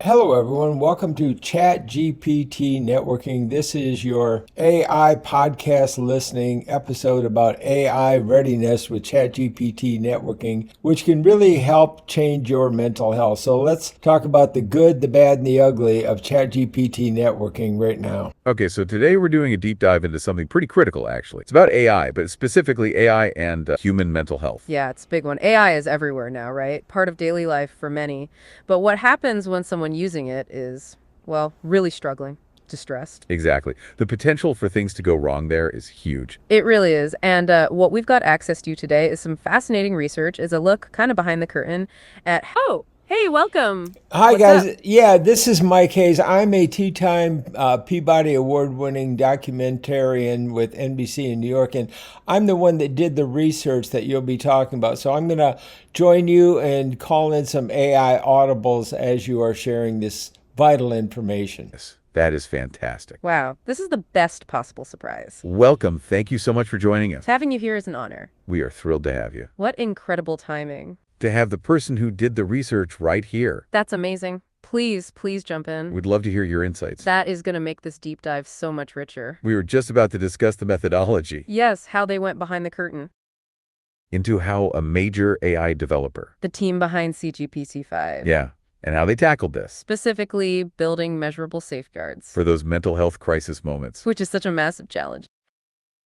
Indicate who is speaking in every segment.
Speaker 1: Hello, everyone. Welcome to ChatGPT Networking. This is your AI podcast listening episode about AI readiness with ChatGPT Networking, which can really help change your mental health. So let's talk about the good, the bad, and the ugly of ChatGPT Networking right now.
Speaker 2: Okay, so today we're doing a deep dive into something pretty critical, actually. It's about AI, but specifically AI and human mental health.
Speaker 3: Yeah, it's a big one. AI is everywhere now, right? Part of daily life for many. But what happens when someone using it is, well, really struggling, distressed.
Speaker 2: Exactly. The potential for things to go wrong there is huge.
Speaker 3: It really is. And what we've got access to today is some fascinating research, is a look kind of behind the curtain at how. Hey, welcome.
Speaker 1: Hi,
Speaker 3: What's
Speaker 1: guys.
Speaker 3: up?
Speaker 1: Yeah, this is Mike Hayes. I'm a two-time Peabody Award-winning documentarian with NBC in New York, and I'm the one that did the research that you'll be talking about. So I'm going to join you and call in some AI audibles as you are sharing this vital information.
Speaker 2: Yes, that is fantastic.
Speaker 3: Wow, this is the best possible surprise.
Speaker 2: Welcome. Thank you so much for joining us.
Speaker 3: Having you here is an honor.
Speaker 2: We are thrilled to have you.
Speaker 3: What incredible timing.
Speaker 2: To have the person who did the research right here.
Speaker 3: That's amazing. Please jump in.
Speaker 2: We'd love to hear your insights.
Speaker 3: That is going to make this deep dive so much richer.
Speaker 2: We were just about to discuss the methodology
Speaker 3: Yes, how they went behind the curtain.
Speaker 2: into how a major AI developer,
Speaker 3: The team behind CGPT-5.
Speaker 2: yeah, and how they tackled this
Speaker 3: Specifically, building measurable safeguards.
Speaker 2: for those mental health crisis moments.
Speaker 3: Which is such a massive challenge.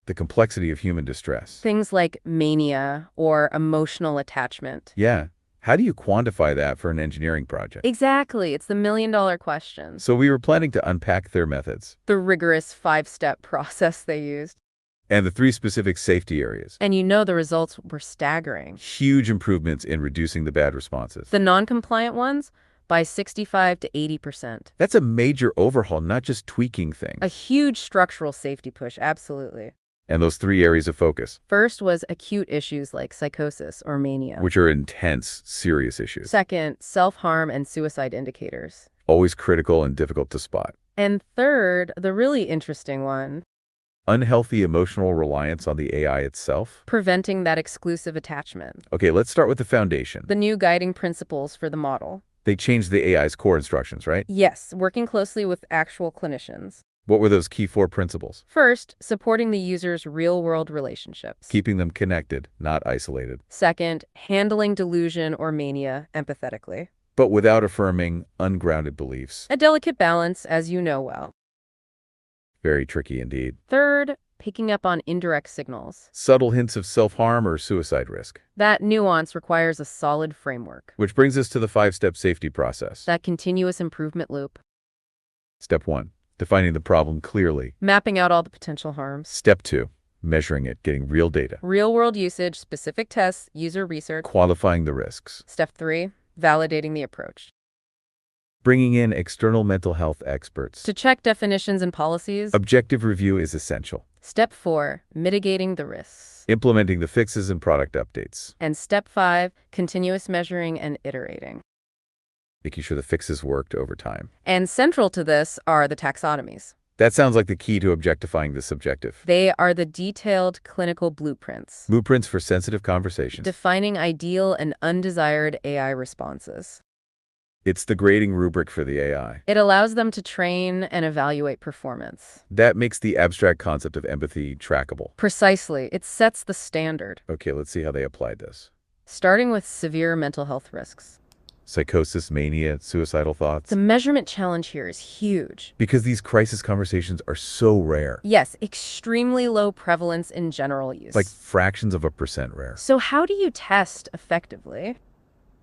Speaker 2: The complexity of human distress.
Speaker 3: Things like mania or emotional attachment.
Speaker 2: Yeah. How do you quantify that for an engineering project?
Speaker 3: Exactly. It's the million-dollar question.
Speaker 2: So we were planning to unpack their methods
Speaker 3: The rigorous 5-step process they used.
Speaker 2: and the 3 specific safety areas.
Speaker 3: And you know the results were staggering.
Speaker 2: Huge improvements in reducing the bad responses.
Speaker 3: The non-compliant ones, by 65 to 80%.
Speaker 2: That's a major overhaul, not just tweaking things.
Speaker 3: A huge structural safety push, absolutely.
Speaker 2: And those 3 areas of focus,
Speaker 3: First was acute issues like psychosis or mania.
Speaker 2: which are intense, serious issues.
Speaker 3: Second, self-harm and suicide indicators.
Speaker 2: Always critical and difficult to spot.
Speaker 3: And third, the really interesting one,
Speaker 2: Unhealthy emotional reliance on the AI itself.
Speaker 3: preventing that exclusive attachment.
Speaker 2: Okay, let's start with the foundation.
Speaker 3: The new guiding principles for the model.
Speaker 2: They changed the AI's core instructions, right?
Speaker 3: Yes, working closely with actual clinicians.
Speaker 2: What were those key 4 principles?
Speaker 3: First, supporting the user's real-world relationships.
Speaker 2: Keeping them connected, not isolated.
Speaker 3: Second, handling delusion or mania empathetically.
Speaker 2: But without affirming ungrounded beliefs.
Speaker 3: A delicate balance, as you know well.
Speaker 2: Very tricky indeed.
Speaker 3: Third, picking up on indirect signals.
Speaker 2: Subtle hints of self-harm or suicide risk.
Speaker 3: That nuance requires a solid framework.
Speaker 2: Which brings us to the 5-step safety process.
Speaker 3: That continuous improvement loop.
Speaker 2: Step 1, defining the problem clearly.
Speaker 3: Mapping out all the potential harms.
Speaker 2: Step 2, measuring it, getting real data.
Speaker 3: Real-world usage, specific tests, user research.
Speaker 2: Quantifying the risks.
Speaker 3: Step 3, validating the approach.
Speaker 2: Bringing in external mental health experts.
Speaker 3: To check definitions and policies.
Speaker 2: Objective review is essential.
Speaker 3: Step 4, mitigating the risks.
Speaker 2: Implementing the fixes and product updates.
Speaker 3: And step 5, continuous measuring and iterating.
Speaker 2: Making sure the fixes worked over time.
Speaker 3: And central to this are the taxonomies.
Speaker 2: That sounds like the key to objectifying the subjective.
Speaker 3: They are the detailed clinical blueprints.
Speaker 2: Blueprints for sensitive conversations.
Speaker 3: Defining ideal and undesired AI responses.
Speaker 2: It's the grading rubric for the AI.
Speaker 3: It allows them to train and evaluate performance.
Speaker 2: That makes the abstract concept of empathy trackable.
Speaker 3: Precisely. It sets the standard.
Speaker 2: Okay, let's see how they applied this.
Speaker 3: Starting with severe mental health risks.
Speaker 2: Psychosis, mania, suicidal thoughts.
Speaker 3: The measurement challenge here is huge.
Speaker 2: Because these crisis conversations are so rare.
Speaker 3: Yes, extremely low prevalence in general use.
Speaker 2: Like fractions of a % rare.
Speaker 3: So how do you test effectively?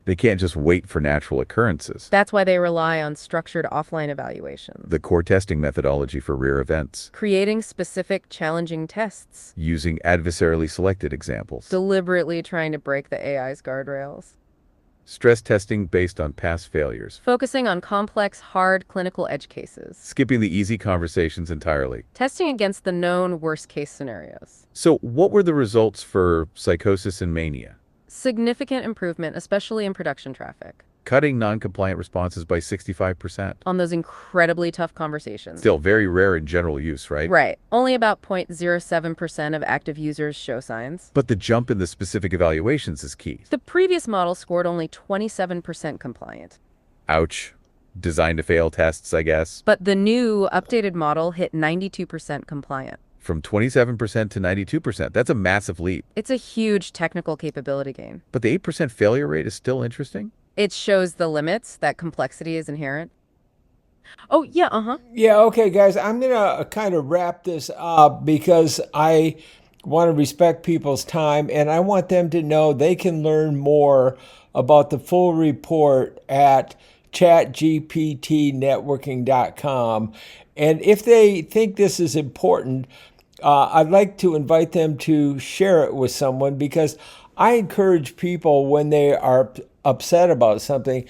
Speaker 2: They can't just wait for natural occurrences.
Speaker 3: That's why they rely on structured offline evaluations.
Speaker 2: The core testing methodology for rare events.
Speaker 3: Creating specific challenging tests.
Speaker 2: Using adversarially selected examples.
Speaker 3: Deliberately trying to break the AI's guardrails.
Speaker 2: Stress testing based on past failures.
Speaker 3: Focusing on complex, hard clinical edge cases.
Speaker 2: Skipping the easy conversations entirely.
Speaker 3: Testing against the known worst-case scenarios.
Speaker 2: So what were the results for psychosis and mania?
Speaker 3: Significant improvement, especially in production traffic.
Speaker 2: Cutting non-compliant responses by 65%.
Speaker 3: On those incredibly tough conversations.
Speaker 2: Still very rare in general use, right?
Speaker 3: Right. Only about 0.07% of active users show signs.
Speaker 2: But the jump in the specific evaluations is key.
Speaker 3: The previous model scored only 27% compliant.
Speaker 2: Ouch. designed to fail tests, I guess.
Speaker 3: But the new updated model hit 92% compliant.
Speaker 2: From 27% to 92%. That's a massive leap.
Speaker 3: It's a huge technical capability gain.
Speaker 2: But the 8% failure rate is still interesting.
Speaker 3: It shows the limits, that complexity is inherent. Oh, yeah,
Speaker 1: Yeah, okay, guys, I'm going to kind of wrap this up because I want to respect people's time and I want them to know they can learn more about the full report at chatgptnetworking.com. And if they think this is important, I'd like to invite them to share it with someone because I encourage people when they are upset about something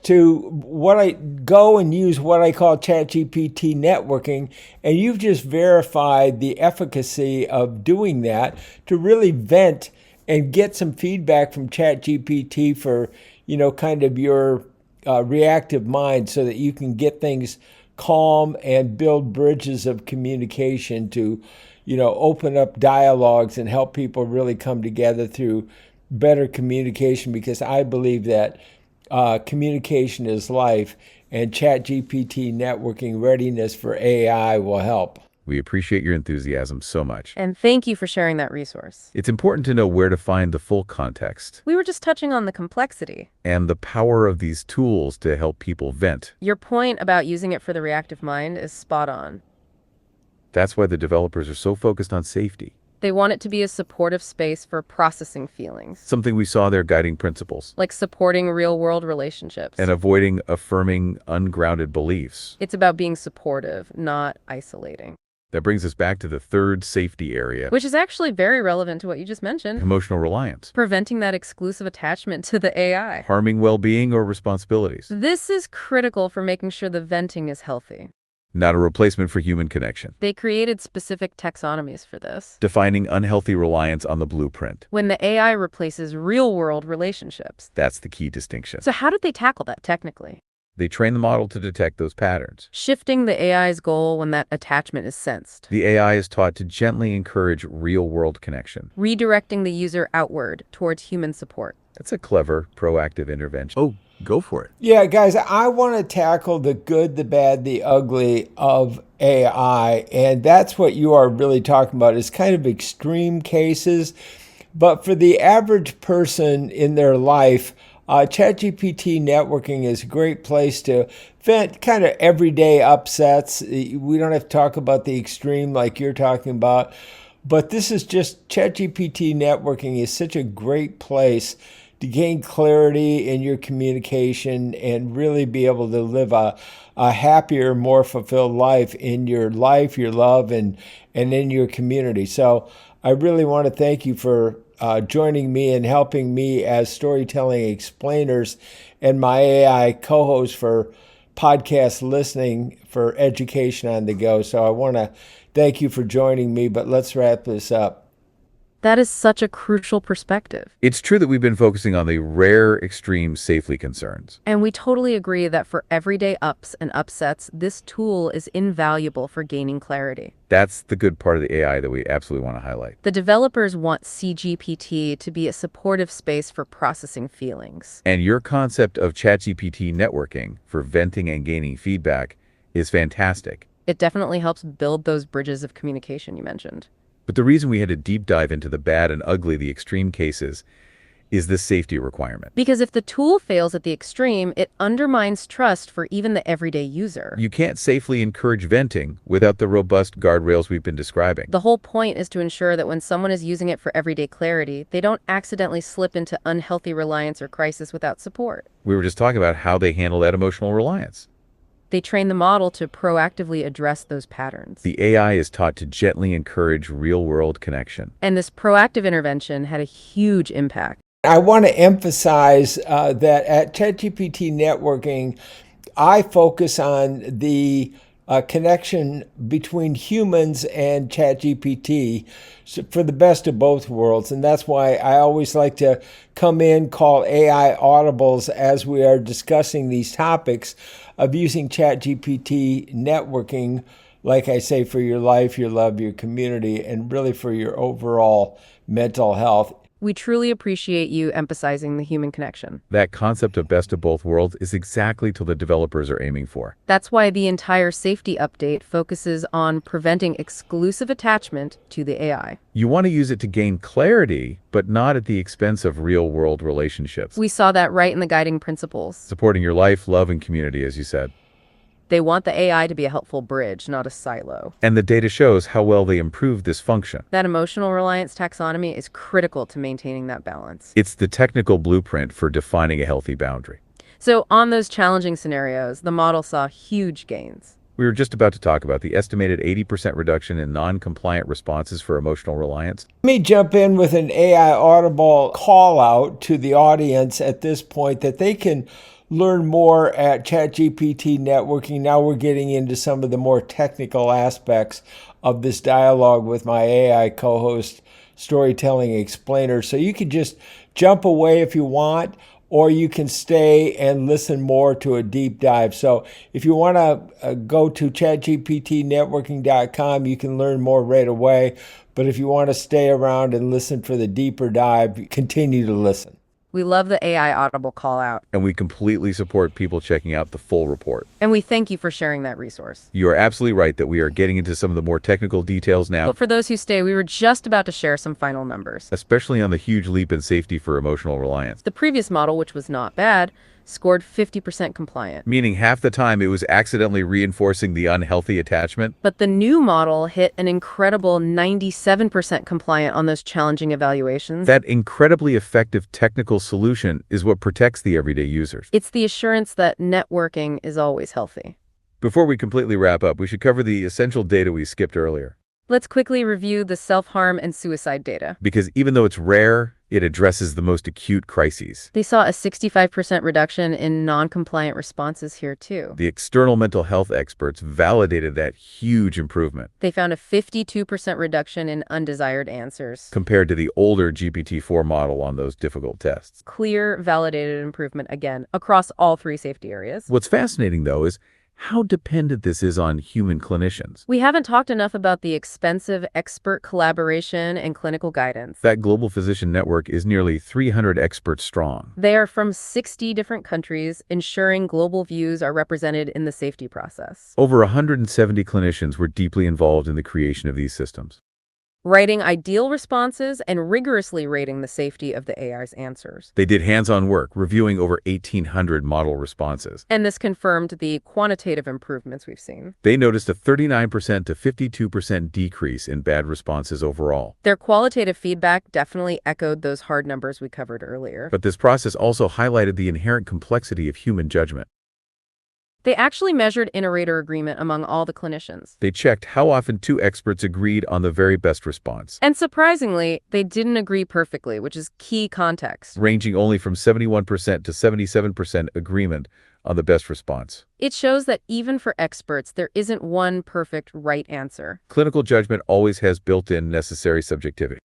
Speaker 1: to go and use what I call ChatGPT networking, and you've just verified the efficacy of doing that to really vent and get some feedback from ChatGPT for, kind of your reactive mind so that you can get things calm and build bridges of communication to, open up dialogues and help people really come together through better communication, because I believe that communication is life, and ChatGPT networking readiness for AI will help.
Speaker 2: We appreciate your enthusiasm so much.
Speaker 3: And thank you for sharing that resource.
Speaker 2: It's important to know where to find the full context.
Speaker 3: We were just touching on the complexity.
Speaker 2: And the power of these tools to help people vent.
Speaker 3: Your point about using it for the reactive mind is spot on.
Speaker 2: That's why the developers are so focused on safety.
Speaker 3: They want it to be a supportive space for processing feelings.
Speaker 2: Something we saw their guiding principles.
Speaker 3: Like supporting real-world relationships.
Speaker 2: And avoiding affirming ungrounded beliefs.
Speaker 3: It's about being supportive, not isolating.
Speaker 2: That brings us back to the third safety area.
Speaker 3: Which is actually very relevant to what you just mentioned.
Speaker 2: Emotional reliance.
Speaker 3: Preventing that exclusive attachment to the AI.
Speaker 2: Harming well-being or responsibilities.
Speaker 3: This is critical for making sure the venting is healthy.
Speaker 2: Not a replacement for human connection.
Speaker 3: They created specific taxonomies for this.
Speaker 2: Defining unhealthy reliance on the blueprint.
Speaker 3: When the AI replaces real-world relationships.
Speaker 2: That's the key distinction.
Speaker 3: So how did they tackle that technically?
Speaker 2: They train the model to detect those patterns.
Speaker 3: Shifting the AI's goal when that attachment is sensed.
Speaker 2: The AI is taught to gently encourage real-world connection.
Speaker 3: Redirecting the user outward towards human support.
Speaker 2: That's a clever, proactive intervention. Oh, go for it.
Speaker 1: Yeah, guys, I want to tackle the good, the bad, the ugly of AI. And that's what you are really talking about, is kind of extreme cases. But for the average person in their life, ChatGPT networking is a great place to vent kind of everyday upsets. We don't have to talk about the extreme like you're talking about. But this is just, ChatGPT networking is such a great place to gain clarity in your communication and really be able to live a happier, more fulfilled life, your love, and in your community. So I really want to thank you for joining me and helping me as storytelling explainers and my AI co-host for podcast listening for education on the go. So I want to thank you for joining me, but let's wrap this up.
Speaker 3: That is such a crucial perspective.
Speaker 2: It's true that we've been focusing on the rare, extreme safety concerns.
Speaker 3: And we totally agree that for everyday ups and upsets, this tool is invaluable for gaining clarity.
Speaker 2: That's the good part of the AI that we absolutely want to highlight.
Speaker 3: The developers want CGPT to be a supportive space for processing feelings.
Speaker 2: And your concept of ChatGPT networking for venting and gaining feedback is fantastic.
Speaker 3: It definitely helps build those bridges of communication you mentioned.
Speaker 2: But the reason we had to deep dive into the bad and ugly, the extreme cases, is the safety requirement.
Speaker 3: Because if the tool fails at the extreme, it undermines trust for even the everyday user.
Speaker 2: You can't safely encourage venting without the robust guardrails we've been describing.
Speaker 3: The whole point is to ensure that when someone is using it for everyday clarity, they don't accidentally slip into unhealthy reliance or crisis without support.
Speaker 2: We were just talking about how they handle that emotional reliance.
Speaker 3: They train the model to proactively address those patterns.
Speaker 2: The AI is taught to gently encourage real-world connection.
Speaker 3: And this proactive intervention had a huge impact.
Speaker 1: I want to emphasize that at ChatGPT networking, I focus on the connection between humans and ChatGPT for the best of both worlds. And that's why I always like to come in, call AI audibles as we are discussing these topics of using ChatGPT networking, like I say, for your life, your love, your community, and really for your overall mental health.
Speaker 3: We truly appreciate you emphasizing the human connection.
Speaker 2: That concept of best of both worlds is exactly what the developers are aiming for.
Speaker 3: That's why the entire safety update focuses on preventing exclusive attachment to the AI.
Speaker 2: You want to use it to gain clarity, but not at the expense of real-world relationships.
Speaker 3: We saw that right in the guiding principles.
Speaker 2: Supporting your life, love, and community, as you said.
Speaker 3: They want the AI to be a helpful bridge, not a silo.
Speaker 2: And the data shows how well they improve this function.
Speaker 3: That emotional reliance taxonomy is critical to maintaining that balance.
Speaker 2: It's the technical blueprint for defining a healthy boundary.
Speaker 3: So on those challenging scenarios, the model saw huge gains.
Speaker 2: We were just about to talk about the estimated 80% reduction in non-compliant responses for emotional reliance.
Speaker 1: Let me jump in with an AI Audible call out to the audience at this point that they can learn more at ChatGPT Networking. Now we're getting into some of the more technical aspects of this dialogue with my AI co-host, Storytelling Explainer. So you can just jump away if you want, or you can stay and listen more to a deep dive. So if you want to go to chatgptnetworking.com, you can learn more right away. But if you want to stay around and listen for the deeper dive, continue to listen.
Speaker 3: We love the AI Audible call out.
Speaker 2: And we completely support people checking out the full report.
Speaker 3: And we thank you for sharing that resource.
Speaker 2: You are absolutely right that we are getting into some of the more technical details now.
Speaker 3: But for those who stay, we were just about to share some final numbers.
Speaker 2: Especially on the huge leap in safety for emotional reliance.
Speaker 3: The previous model, which was not bad, scored 50% compliant.
Speaker 2: Meaning half the time it was accidentally reinforcing the unhealthy attachment.
Speaker 3: But the new model hit an incredible 97% compliant on those challenging evaluations.
Speaker 2: That incredibly effective technical solution is what protects the everyday users.
Speaker 3: It's the assurance that networking is always healthy.
Speaker 2: Before we completely wrap up, we should cover the essential data we skipped earlier.
Speaker 3: Let's quickly review the self-harm and suicide data.
Speaker 2: Because even though it's rare, it addresses the most acute crises.
Speaker 3: They saw a 65% reduction in non-compliant responses here too.
Speaker 2: The external mental health experts validated that huge improvement.
Speaker 3: They found a 52% reduction in undesired answers.
Speaker 2: Compared to the older GPT-4 model on those difficult tests.
Speaker 3: Clear, validated improvement again across all three safety areas.
Speaker 2: What's fascinating, though, is how dependent this is on human clinicians.
Speaker 3: We haven't talked enough about the expensive expert collaboration and clinical guidance.
Speaker 2: That global physician network is nearly 300 experts strong.
Speaker 3: They are from 60 different countries, ensuring global views are represented in the safety process.
Speaker 2: Over 170 clinicians were deeply involved in the creation of these systems.
Speaker 3: Writing ideal responses and rigorously rating the safety of the AI's answers.
Speaker 2: They did hands-on work, reviewing over 1,800 model responses.
Speaker 3: And this confirmed the quantitative improvements we've seen.
Speaker 2: They noticed a 39% to 52% decrease in bad responses overall.
Speaker 3: Their qualitative feedback definitely echoed those hard numbers we covered earlier.
Speaker 2: But this process also highlighted the inherent complexity of human judgment.
Speaker 3: They actually measured inter-rater agreement among all the clinicians.
Speaker 2: They checked how often two experts agreed on the very best response.
Speaker 3: And surprisingly, they didn't agree perfectly, which is key context.
Speaker 2: Ranging only from 71% to 77% agreement on the best response.
Speaker 3: It shows that even for experts, there isn't one perfect right answer.
Speaker 2: Clinical judgment always has built-in necessary subjectivity.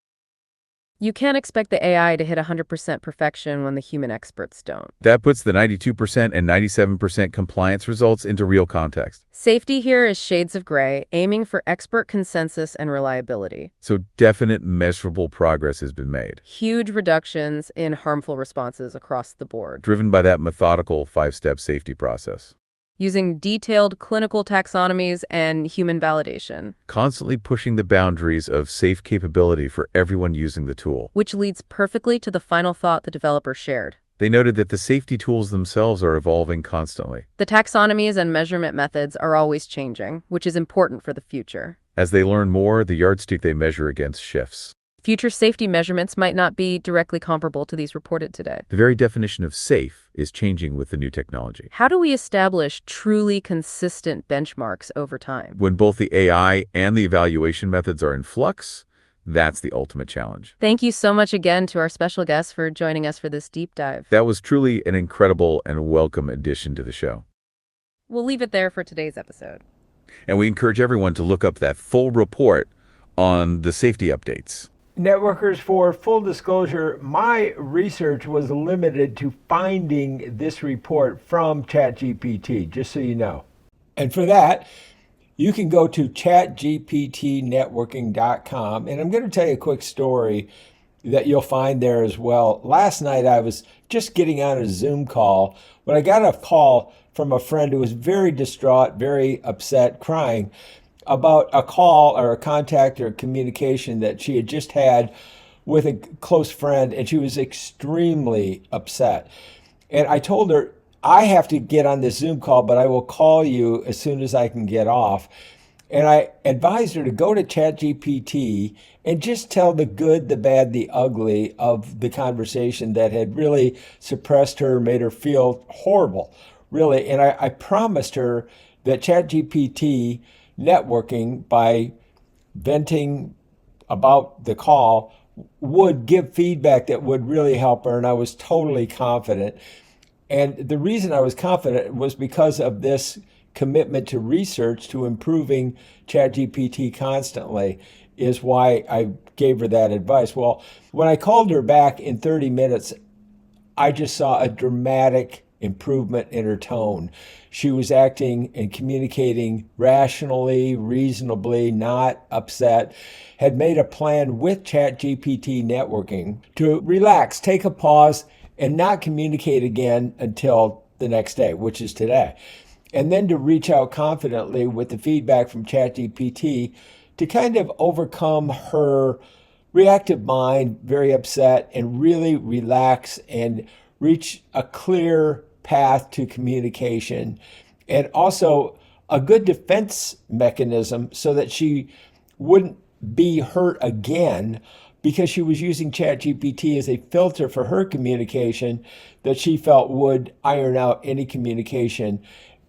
Speaker 3: You can't expect the AI to hit 100% perfection when the human experts don't.
Speaker 2: That puts the 92% and 97% compliance results into real context.
Speaker 3: Safety here is shades of gray, aiming for expert consensus and reliability.
Speaker 2: So definite measurable progress has been made.
Speaker 3: Huge reductions in harmful responses across the board.
Speaker 2: Driven by that methodical 5-step safety process.
Speaker 3: Using detailed clinical taxonomies and human validation.
Speaker 2: Constantly pushing the boundaries of safe capability for everyone using the tool.
Speaker 3: Which leads perfectly to the final thought the developer shared.
Speaker 2: They noted that the safety tools themselves are evolving constantly.
Speaker 3: The taxonomies and measurement methods are always changing, which is important for the future.
Speaker 2: As they learn more, the yardstick they measure against shifts.
Speaker 3: Future safety measurements might not be directly comparable to these reported today.
Speaker 2: The very definition of safe is changing with the new technology.
Speaker 3: How do we establish truly consistent benchmarks over time?
Speaker 2: When both the AI and the evaluation methods are in flux, that's the ultimate challenge.
Speaker 3: Thank you so much again to our special guests for joining us for this deep dive.
Speaker 2: That was truly an incredible and welcome addition to the show.
Speaker 3: We'll leave it there for today's episode.
Speaker 2: And we encourage everyone to look up that full report on the safety updates.
Speaker 1: Networkers, for full disclosure, my research was limited to finding this report from ChatGPT, just so you know. And for that, you can go to chatgptnetworking.com. And I'm going to tell you a quick story that you'll find there as well. Last night I was just getting on a Zoom call when I got a call from a friend who was very distraught, very upset, crying about a call or a contact or a communication that she had just had with a close friend, and she was extremely upset. And I told her, I have to get on this Zoom call, but I will call you as soon as I can get off. And I advised her to go to ChatGPT and just tell the good, the bad, the ugly of the conversation that had really suppressed her, made her feel horrible, really. And I promised her that ChatGPT networking, by venting about the call, would give feedback that would really help her. And I was totally confident. And the reason I was confident was because of this commitment to research, to improving ChatGPT constantly, is why I gave her that advice. Well, when I called her back in 30 minutes, I just saw a dramatic improvement in her tone. She was acting and communicating rationally, reasonably, not upset, had made a plan with ChatGPT networking to relax, take a pause, and not communicate again until the next day, which is today. And then to reach out confidently with the feedback from ChatGPT to kind of overcome her reactive mind, very upset, and really relax and reach a clear path to communication, and also a good defense mechanism so that she wouldn't be hurt again, because she was using ChatGPT as a filter for her communication that she felt would iron out any communication.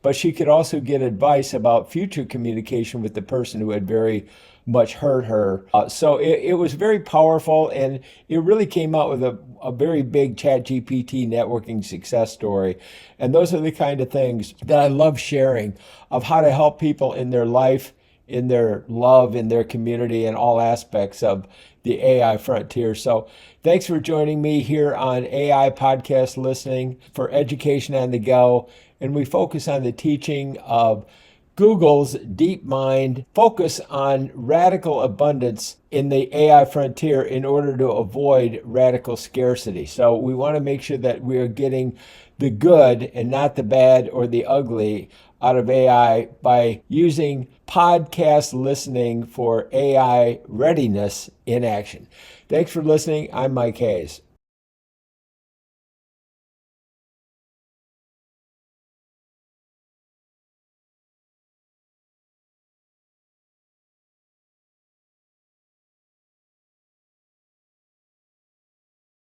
Speaker 1: But she could also get advice about future communication with the person who had very much hurt her. So it was very powerful, and it really came out with a very big ChatGPT networking success story. And those are the kind of things that I love sharing, of how to help people in their life, in their love, in their community, and all aspects of the AI frontier. So thanks for joining me here on AI Podcast Listening for Education on the Go. And we focus on the teaching of Google's DeepMind focus on radical abundance in the AI frontier in order to avoid radical scarcity. So we want to make sure that we are getting the good and not the bad or the ugly out of AI by using podcast listening for AI readiness in action. Thanks for listening. I'm Mike Hayes.